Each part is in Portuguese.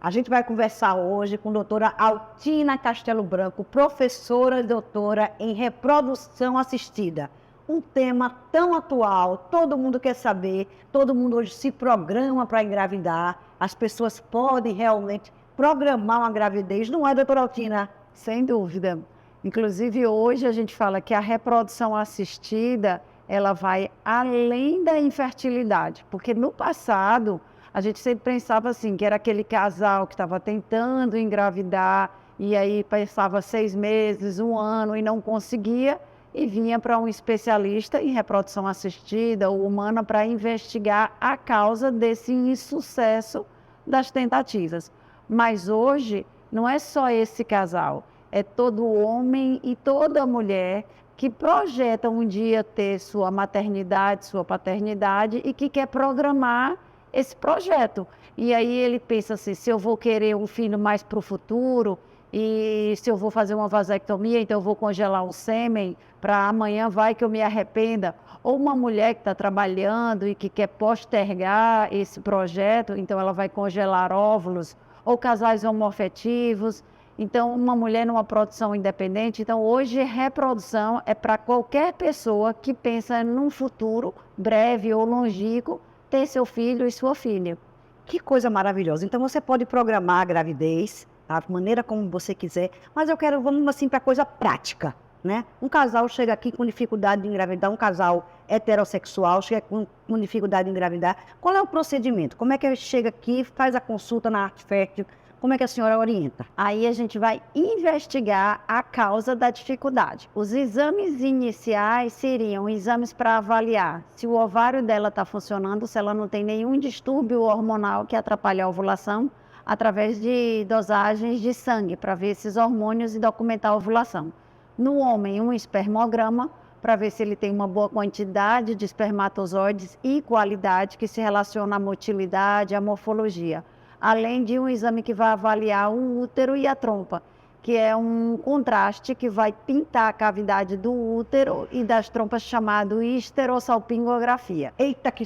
A gente vai conversar hoje com a doutora Altina Castelo Branco, professora e doutora em reprodução assistida. Um tema tão atual, todo mundo quer saber, todo mundo hoje se programa para engravidar, as pessoas podem realmente programar uma gravidez, não é, doutora Altina? Sem dúvida. Inclusive, hoje a gente fala que a reprodução assistida, ela vai além da infertilidade, porque no passado a gente sempre pensava assim, que era aquele casal que estava tentando engravidar e aí passava 6 meses, 1 ano e não conseguia e vinha para um especialista em reprodução assistida ou humana para investigar a causa desse insucesso das tentativas. Mas hoje não é só esse casal, é todo homem e toda mulher que projeta um dia ter sua maternidade, sua paternidade e que quer programar esse projeto. E aí ele pensa assim, se eu vou querer um filho mais para o futuro e se eu vou fazer uma vasectomia, então eu vou congelar o sêmen para amanhã vai que eu me arrependa. Ou uma mulher que está trabalhando e que quer postergar esse projeto, então ela vai congelar óvulos, ou casais homoafetivos. Então, uma mulher numa produção independente. Então, hoje, reprodução é para qualquer pessoa que pensa num futuro breve ou longínquo, ter seu filho e sua filha. Que coisa maravilhosa. Então, você pode programar a gravidez, da maneira como você quiser, mas vamos assim, para coisa prática, né? Um casal chega aqui com dificuldade de engravidar, um casal heterossexual chega com dificuldade de engravidar. Qual é o procedimento? Como é que ele chega aqui, faz a consulta na Arte Fértil? Como é que a senhora orienta? Aí a gente vai investigar a causa da dificuldade. Os exames iniciais seriam exames para avaliar se o ovário dela está funcionando, se ela não tem nenhum distúrbio hormonal que atrapalhe a ovulação, através de dosagens de sangue, para ver esses hormônios e documentar a ovulação. No homem, um espermograma, para ver se ele tem uma boa quantidade de espermatozoides e qualidade que se relaciona à motilidade, à morfologia. Além de um exame que vai avaliar o útero e a trompa, que é um contraste que vai pintar a cavidade do útero e das trompas, chamado histerosalpingografia. Eita, que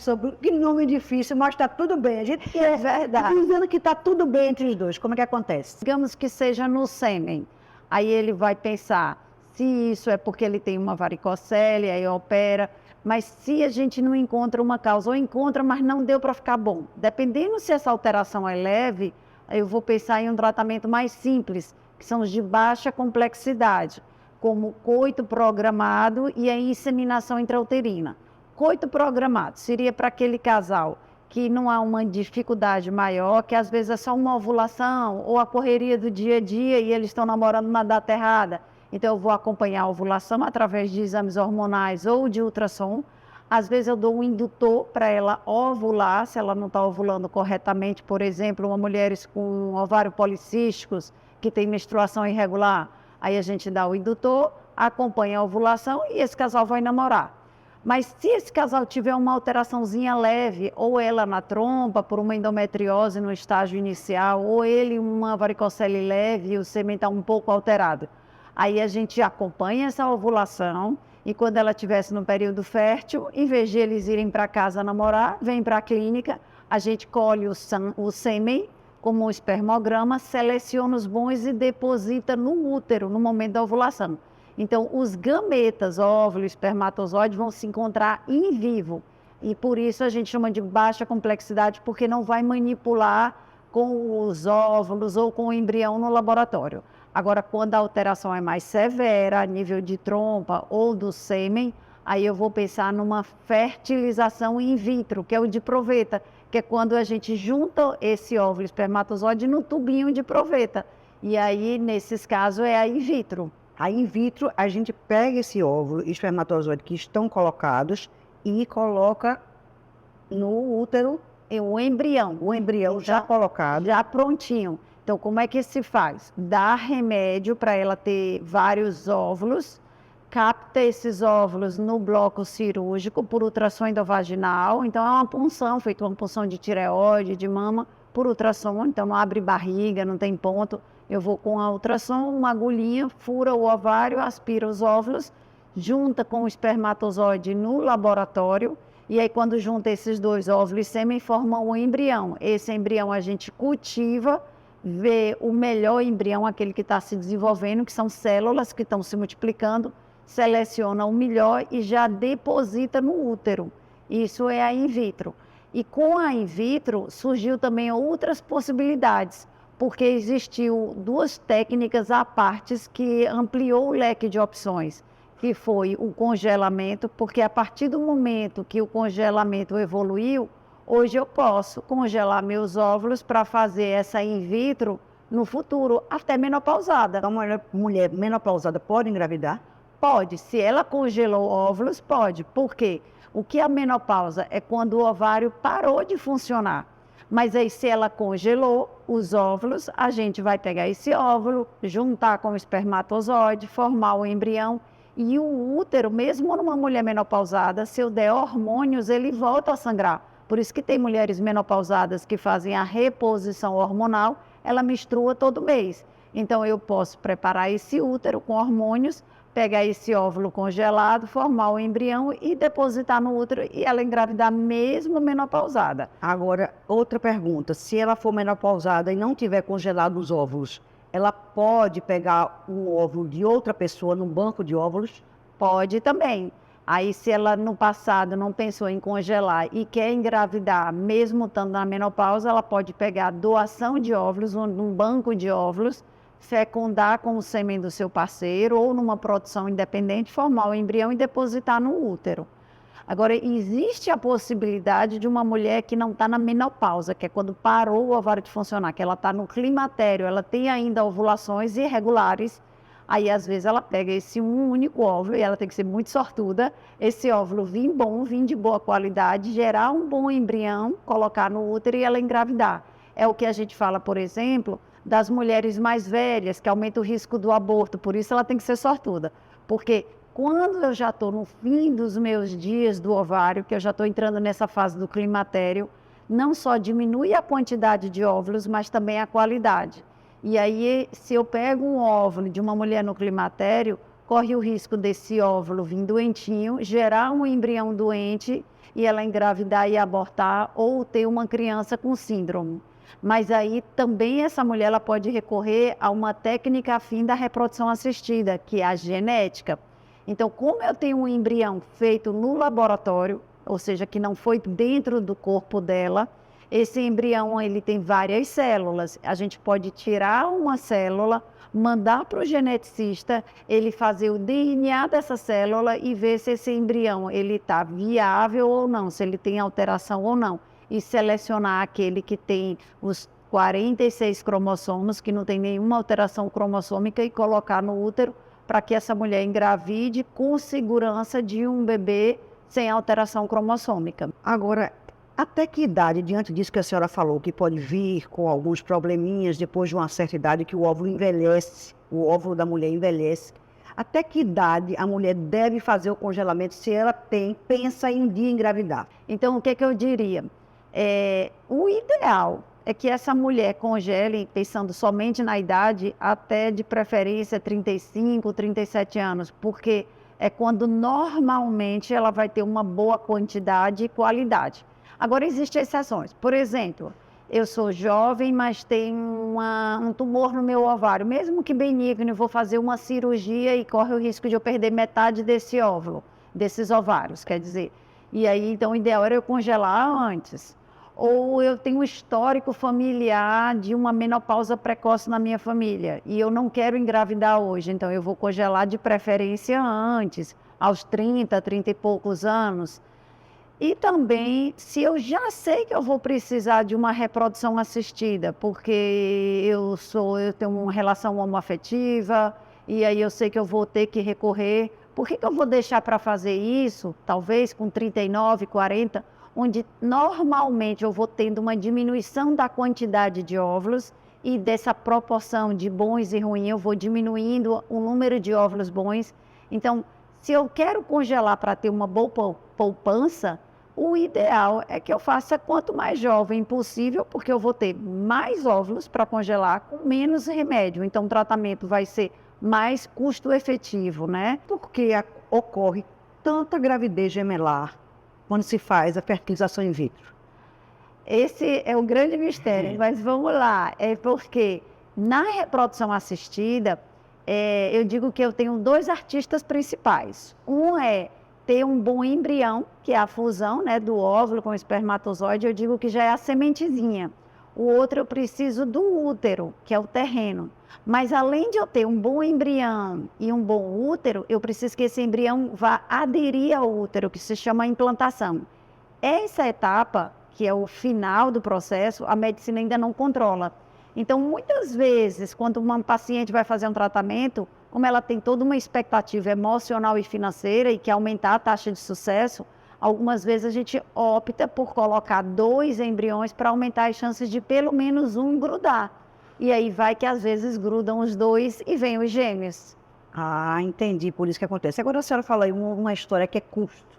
nome difícil, mas está tudo bem. A gente é verdade. Dizendo que está tudo bem entre os dois, como é que acontece? Digamos que seja no sêmen. Aí ele vai pensar se isso é porque ele tem uma varicocele, aí opera. Mas se a gente não encontra uma causa, ou encontra, mas não deu para ficar bom, dependendo se essa alteração é leve, eu vou pensar em um tratamento mais simples, que são os de baixa complexidade, como coito programado e a inseminação intrauterina. Coito programado seria para aquele casal que não há uma dificuldade maior, que às vezes é só uma ovulação ou a correria do dia a dia e eles estão namorando na data errada. Então, eu vou acompanhar a ovulação através de exames hormonais ou de ultrassom. Às vezes, eu dou um indutor para ela ovular, se ela não está ovulando corretamente. Por exemplo, uma mulher com ovário policísticos, que tem menstruação irregular. Aí, a gente dá o indutor, acompanha a ovulação e esse casal vai namorar. Mas se esse casal tiver uma alteraçãozinha leve, ou ela na trompa, por uma endometriose no estágio inicial, ou ele uma varicocele leve e o sêmen está um pouco alterado. Aí a gente acompanha essa ovulação e quando ela estivesse no período fértil, em vez de eles irem para casa namorar, vem para a clínica, a gente colhe o sêmen como um espermograma, seleciona os bons e deposita no útero no momento da ovulação. Então, os gametas, óvulo, espermatozoide, vão se encontrar em vivo. E por isso a gente chama de baixa complexidade, porque não vai manipular com os óvulos ou com o embrião no laboratório. Agora, quando a alteração é mais severa, a nível de trompa ou do sêmen, aí eu vou pensar numa fertilização in vitro, que é o de proveta, que é quando a gente junta esse óvulo espermatozoide no tubinho de proveta. E aí, nesses casos, é a in vitro. A in vitro, a gente pega esse óvulo e espermatozoide que estão colocados e coloca no útero o embrião já colocado. Já prontinho. Então, como é que se faz? Dá remédio para ela ter vários óvulos, capta esses óvulos no bloco cirúrgico por ultrassom endovaginal. Então, é uma punção, feita uma punção de tireoide, de mama, por ultrassom. Então, não abre barriga, não tem ponto. Eu vou com a ultrassom, uma agulhinha, fura o ovário, aspira os óvulos, junta com o espermatozoide no laboratório. E aí, quando junta esses dois óvulos e sêmen, forma um embrião. Esse embrião a gente cultiva vê o melhor embrião, aquele que está se desenvolvendo, que são células que estão se multiplicando, seleciona o melhor e já deposita no útero. Isso é a in vitro. E com a in vitro surgiu também outras possibilidades, porque existiu duas técnicas à parte que ampliou o leque de opções, que foi o congelamento, porque a partir do momento que o congelamento evoluiu, hoje eu posso congelar meus óvulos para fazer essa in vitro no futuro, até menopausada. Então, uma mulher menopausada pode engravidar? Pode, se ela congelou óvulos, pode. Por quê? O que é a menopausa? É quando o ovário parou de funcionar. Mas aí, se ela congelou os óvulos, a gente vai pegar esse óvulo, juntar com o espermatozoide, formar o embrião. E o útero, mesmo numa mulher menopausada, se eu der hormônios, ele volta a sangrar. Por isso que tem mulheres menopausadas que fazem a reposição hormonal, ela menstrua todo mês. Então, eu posso preparar esse útero com hormônios, pegar esse óvulo congelado, formar o embrião e depositar no útero e ela engravidar mesmo menopausada. Agora, outra pergunta. Se ela for menopausada e não tiver congelado os óvulos, ela pode pegar um óvulo de outra pessoa num banco de óvulos? Pode também. Aí, se ela no passado não pensou em congelar e quer engravidar, mesmo estando na menopausa, ela pode pegar doação de óvulos, num banco de óvulos, fecundar com o sêmen do seu parceiro ou numa produção independente, formar o embrião e depositar no útero. Agora, existe a possibilidade de uma mulher que não está na menopausa, que é quando parou o ovário de funcionar, que ela está no climatério, ela tem ainda ovulações irregulares. Aí, às vezes, ela pega esse único óvulo, e ela tem que ser muito sortuda, esse óvulo vir bom, vir de boa qualidade, gerar um bom embrião, colocar no útero e ela engravidar. É o que a gente fala, por exemplo, das mulheres mais velhas, que aumenta o risco do aborto, por isso ela tem que ser sortuda. Porque quando eu já estou no fim dos meus dias do ovário, que eu já estou entrando nessa fase do climatério, não só diminui a quantidade de óvulos, mas também a qualidade. E aí, se eu pego um óvulo de uma mulher no climatério, corre o risco desse óvulo vir doentinho, gerar um embrião doente e ela engravidar e abortar ou ter uma criança com síndrome. Mas aí também essa mulher ela pode recorrer a uma técnica afim da reprodução assistida, que é a genética. Então, como eu tenho um embrião feito no laboratório, ou seja, que não foi dentro do corpo dela, esse embrião ele tem várias células. A gente pode tirar uma célula, mandar para o geneticista, ele fazer o DNA dessa célula e ver se esse embrião ele está viável ou não, se ele tem alteração ou não. E selecionar aquele que tem os 46 cromossomos, que não tem nenhuma alteração cromossômica, e colocar no útero para que essa mulher engravide com segurança de um bebê sem alteração cromossômica. Agora, até que idade, diante disso que a senhora falou, que pode vir com alguns probleminhas depois de uma certa idade, que o óvulo envelhece, o óvulo da mulher envelhece, até que idade a mulher deve fazer o congelamento se ela pensa em um dia engravidar? Então, o que eu diria? O ideal é que essa mulher congele, pensando somente na idade, até de preferência 35, 37 anos, porque é quando normalmente ela vai ter uma boa quantidade e qualidade. Agora, existem exceções. Por exemplo, eu sou jovem, mas tenho um tumor no meu ovário, mesmo que benigno, eu vou fazer uma cirurgia e corre o risco de eu perder metade desse óvulo, desses ovários, quer dizer. E aí, então, o ideal era eu congelar antes. Ou eu tenho um histórico familiar de uma menopausa precoce na minha família e eu não quero engravidar hoje, então eu vou congelar de preferência antes, aos 30, 30 e poucos anos. E também, se eu já sei que eu vou precisar de uma reprodução assistida, porque eu tenho uma relação homoafetiva, e aí eu sei que eu vou ter que recorrer, por que eu vou deixar para fazer isso, talvez com 39, 40, onde normalmente eu vou tendo uma diminuição da quantidade de óvulos e dessa proporção de bons e ruins, eu vou diminuindo o número de óvulos bons. Então, se eu quero congelar para ter uma boa poupança, o ideal é que eu faça quanto mais jovem possível, porque eu vou ter mais óvulos para congelar com menos remédio. Então, o tratamento vai ser mais custo efetivo, né? Por que ocorre tanta gravidez gemelar quando se faz a fertilização in vitro? esse é o grande mistério, mas vamos lá. É porque na reprodução assistida, eu digo que eu tenho dois artistas principais. Um é ter um bom embrião, que é a fusão, né, do óvulo com o espermatozoide, eu digo que já é a sementezinha. O outro eu preciso do útero, que é o terreno. Mas além de eu ter um bom embrião e um bom útero, eu preciso que esse embrião vá aderir ao útero, que se chama implantação. Essa etapa, que é o final do processo, a medicina ainda não controla. Então, muitas vezes, quando uma paciente vai fazer um tratamento, como ela tem toda uma expectativa emocional e financeira e quer aumentar a taxa de sucesso, algumas vezes a gente opta por colocar 2 embriões para aumentar as chances de pelo menos um grudar. E aí vai que às vezes grudam os 2 e vêm os gêmeos. Ah, entendi, por isso que acontece. Agora a senhora fala aí uma história que é custo.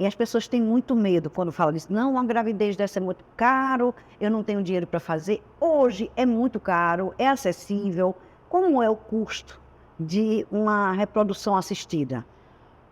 E as pessoas têm muito medo quando falam disso. Não, a gravidez deve ser muito caro, eu não tenho dinheiro para fazer. Hoje é muito caro, é acessível. Como é o custo de uma reprodução assistida?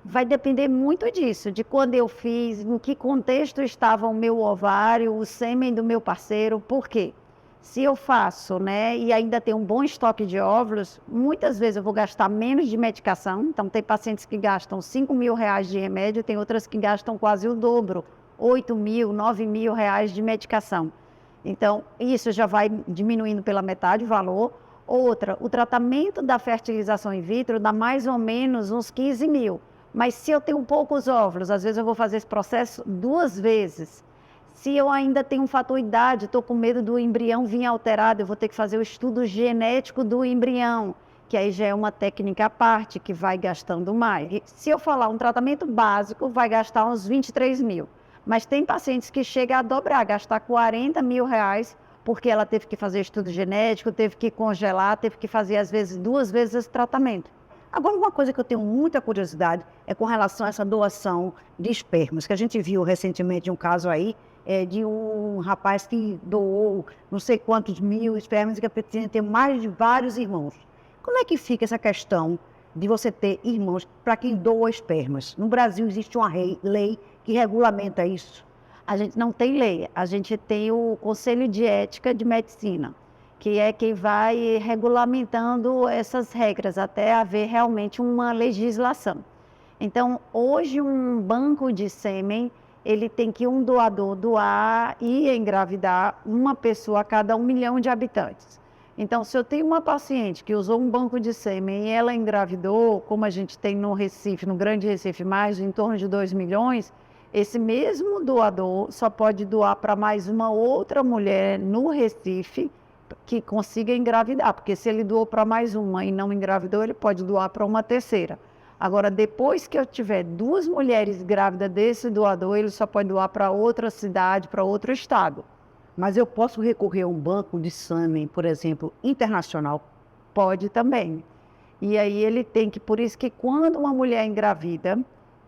Vai depender muito disso, de quando eu fiz, em que contexto estava o meu ovário, o sêmen do meu parceiro, por quê? Se eu faço, né, e ainda tenho um bom estoque de óvulos, muitas vezes eu vou gastar menos de medicação. Então, tem pacientes que gastam R$ 5.000 de remédio, tem outras que gastam quase o dobro, R$ 8.000, R$ 9.000 de medicação. Então, isso já vai diminuindo pela metade o valor. Outra, o tratamento da fertilização in vitro dá mais ou menos uns 15.000. Mas se eu tenho poucos óvulos, às vezes eu vou fazer esse processo 2 vezes. Se eu ainda tenho um fator idade, estou com medo do embrião vir alterado, eu vou ter que fazer o estudo genético do embrião, que aí já é uma técnica à parte, que vai gastando mais. E se eu falar um tratamento básico, vai gastar uns 23.000. Mas tem pacientes que chegam a dobrar, gastar R$ 40.000, porque ela teve que fazer estudo genético, teve que congelar, teve que fazer às vezes 2 vezes esse tratamento. Agora, uma coisa que eu tenho muita curiosidade é com relação a essa doação de espermas, que a gente viu recentemente um caso aí, de um rapaz que doou não sei quantos mil espermas e que precisa ter mais de vários irmãos. Como é que fica essa questão de você ter irmãos para quem doa espermas? No Brasil existe uma lei que regulamenta isso. A gente não tem lei, a gente tem o Conselho de Ética de Medicina, que é quem vai regulamentando essas regras até haver realmente uma legislação. Então, hoje um banco de sêmen, ele tem que um doador doar e engravidar uma pessoa a cada 1 milhão de habitantes. Então, se eu tenho uma paciente que usou um banco de sêmen e ela engravidou, como a gente tem no Recife, no Grande Recife, mais em torno de 2 milhões, esse mesmo doador só pode doar para mais uma outra mulher no Recife que consiga engravidar, porque se ele doou para mais uma e não engravidou, ele pode doar para uma terceira. Agora, depois que eu tiver 2 mulheres grávidas desse doador, ele só pode doar para outra cidade, para outro estado. Mas eu posso recorrer a um banco de sêmen, por exemplo, internacional? Pode também. E aí ele tem que, por isso que quando uma mulher engravida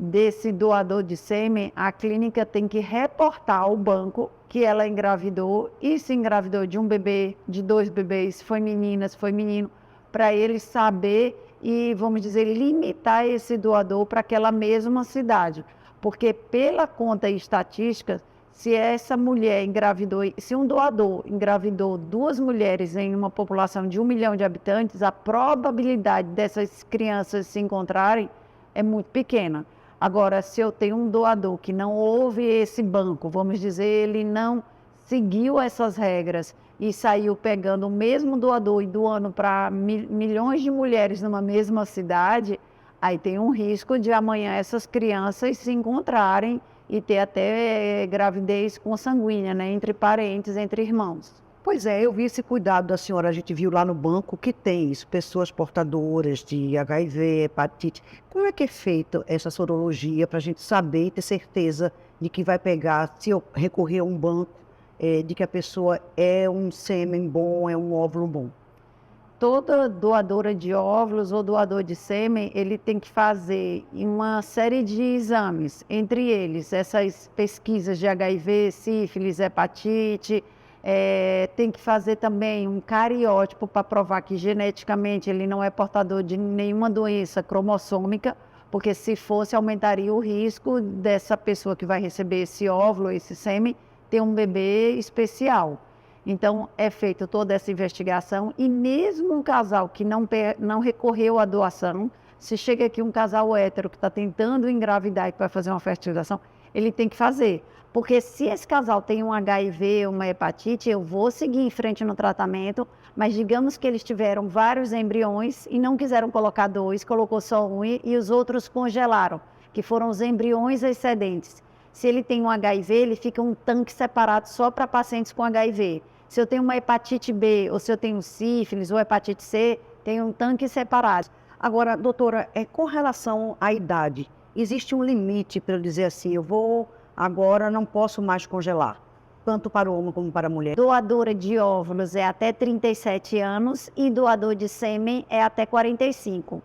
desse doador de sêmen, a clínica tem que reportar ao banco que ela engravidou e se engravidou de um bebê, de 2 bebês, se foi menina, se foi menino, para ele saber e, vamos dizer, limitar esse doador para aquela mesma cidade. Porque pela conta e estatística, se essa mulher engravidou, se um doador engravidou 2 mulheres em uma população de 1 milhão de habitantes, a probabilidade dessas crianças se encontrarem é muito pequena. Agora, se eu tenho um doador que não houve esse banco, vamos dizer, ele não seguiu essas regras e saiu pegando o mesmo doador e doando para milhões de mulheres numa mesma cidade, aí tem um risco de amanhã essas crianças se encontrarem e ter até gravidez consanguínea, né, entre parentes, entre irmãos. Pois é, eu vi esse cuidado da senhora, a gente viu lá no banco que tem isso, pessoas portadoras de HIV, hepatite. Como é que é feita essa sorologia para a gente saber e ter certeza de que vai pegar, se eu recorrer a um banco, de que a pessoa é um sêmen bom, é um óvulo bom? Toda doadora de óvulos ou doador de sêmen, ele tem que fazer uma série de exames, entre eles essas pesquisas de HIV, sífilis, hepatite, tem que fazer também um cariótipo para provar que geneticamente ele não é portador de nenhuma doença cromossômica, porque se fosse aumentaria o risco dessa pessoa que vai receber esse óvulo, esse sêmen, ter um bebê especial. Então, é feita toda essa investigação e mesmo um casal que não recorreu à doação, se chega aqui um casal hétero que está tentando engravidar e que vai fazer uma fertilização, ele tem que fazer. Porque se esse casal tem um HIV, uma hepatite, eu vou seguir em frente no tratamento, mas digamos que eles tiveram vários embriões e não quiseram colocar 2, colocou só um e os outros congelaram, que foram os embriões excedentes. Se ele tem um HIV, ele fica um tanque separado só para pacientes com HIV. Se eu tenho uma hepatite B, ou se eu tenho sífilis ou hepatite C, tem um tanque separado. Agora, doutora, com relação à idade, existe um limite para eu dizer assim, agora não posso mais congelar, tanto para o homem como para a mulher? Doadora de óvulos é até 37 anos e doador de sêmen é até 45.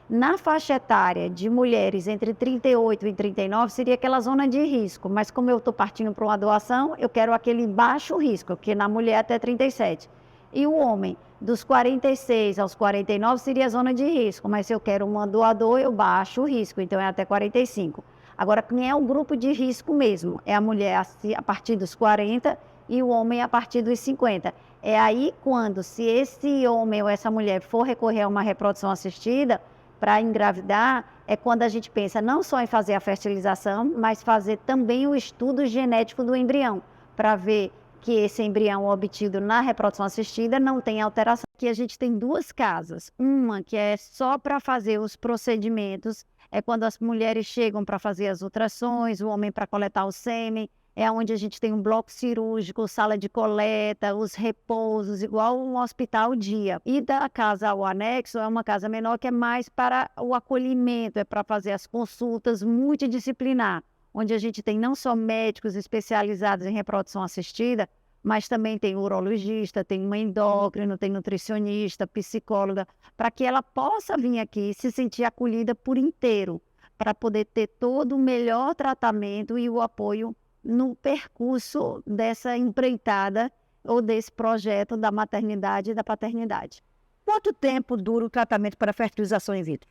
Na faixa etária de mulheres entre 38 e 39 seria aquela zona de risco, mas como eu estou partindo para uma doação, eu quero aquele baixo risco, que na mulher até 37. E o homem, dos 46 aos 49 seria a zona de risco, mas se eu quero uma doador, eu baixo o risco, então é até 45. Agora, quem é o grupo de risco mesmo? É a mulher a partir dos 40 e o homem a partir dos 50. É aí quando, se esse homem ou essa mulher for recorrer a uma reprodução assistida, para engravidar, é quando a gente pensa não só em fazer a fertilização, mas fazer também o estudo genético do embrião, para ver que esse embrião obtido na reprodução assistida não tem alteração. Aqui a gente tem 2 casas. Uma que é só para fazer os procedimentos, é quando as mulheres chegam para fazer as ultrassons, o homem para coletar o sêmen, é onde a gente tem um bloco cirúrgico, sala de coleta, os repousos, igual um hospital dia. E da casa ao anexo é uma casa menor que é mais para o acolhimento, é para fazer as consultas multidisciplinar, onde a gente tem não só médicos especializados em reprodução assistida, mas também tem urologista, tem uma endócrino, tem nutricionista, psicóloga, para que ela possa vir aqui e se sentir acolhida por inteiro, para poder ter todo o melhor tratamento e o apoio no percurso dessa empreitada ou desse projeto da maternidade e da paternidade. Quanto tempo dura o tratamento para fertilização in vitro?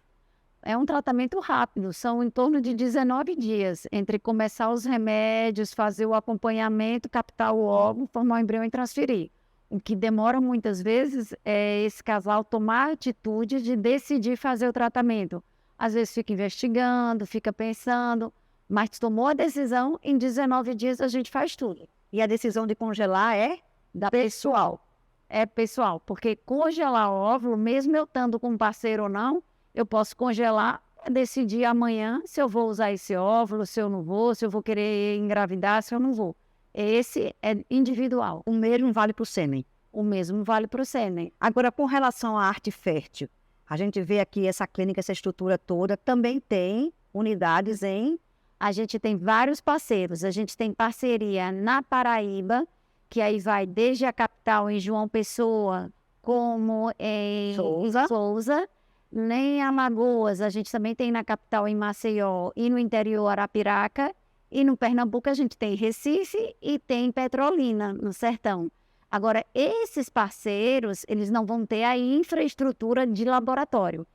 É um tratamento rápido, são em torno de 19 dias, entre começar os remédios, fazer o acompanhamento, captar o óvulo, formar o embrião e transferir. O que demora muitas vezes é esse casal tomar a atitude de decidir fazer o tratamento. Às vezes fica investigando, fica pensando, mas tomou a decisão, em 19 dias a gente faz tudo. E a decisão de congelar é da pessoal. É pessoal, porque congelar óvulo, mesmo eu estando com um parceiro ou não, eu posso congelar, decidir amanhã se eu vou usar esse óvulo, se eu não vou, se eu vou querer engravidar, se eu não vou. Esse é individual. O mesmo vale para o sêmen? O mesmo vale para o sêmen. Agora, com relação à arte fértil, a gente vê aqui essa clínica, essa estrutura toda, também tem unidades em... A gente tem vários parceiros. A gente tem parceria na Paraíba, que aí vai desde a capital em João Pessoa, como em Souza. Nem Alagoas, a gente também tem na capital em Maceió e no interior Arapiraca. E no Pernambuco a gente tem Recife e tem Petrolina, no sertão. Agora, esses parceiros, eles não vão ter a infraestrutura de laboratório.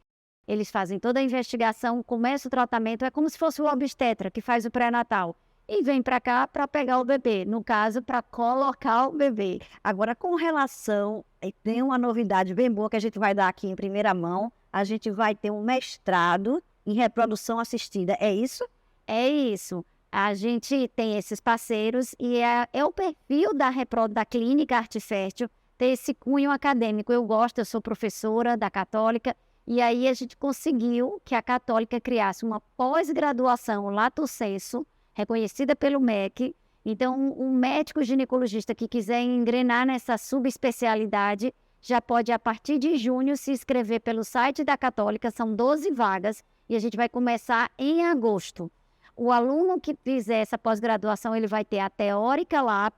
Eles fazem toda a investigação, começa o tratamento, é como se fosse o obstetra que faz o pré-natal. E vem para cá para pegar o bebê, no caso, para colocar o bebê. Agora, com relação, tem uma novidade bem boa que a gente vai dar aqui em primeira mão, a gente vai ter um mestrado em reprodução assistida, é isso? É isso. A gente tem esses parceiros e é o perfil da clínica Arte Fértil ter esse cunho acadêmico. Eu gosto, eu sou professora da Católica, e aí a gente conseguiu que a Católica criasse uma pós-graduação lato sensu, reconhecida pelo MEC. Então, um médico ginecologista que quiser engrenar nessa subespecialidade já pode, a partir de junho, se inscrever pelo site da Católica. São 12 vagas e a gente vai começar em agosto. O aluno que fizer essa pós-graduação, ele vai ter a teórica lá,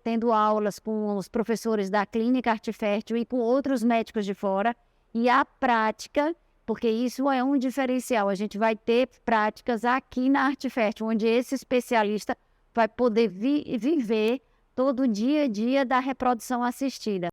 tendo aulas com os professores da Clínica Arte Fértil e com outros médicos de fora, e a prática, porque isso é um diferencial. A gente vai ter práticas aqui na Arte Fértil, onde esse especialista vai poder viver todo o dia a dia da reprodução assistida.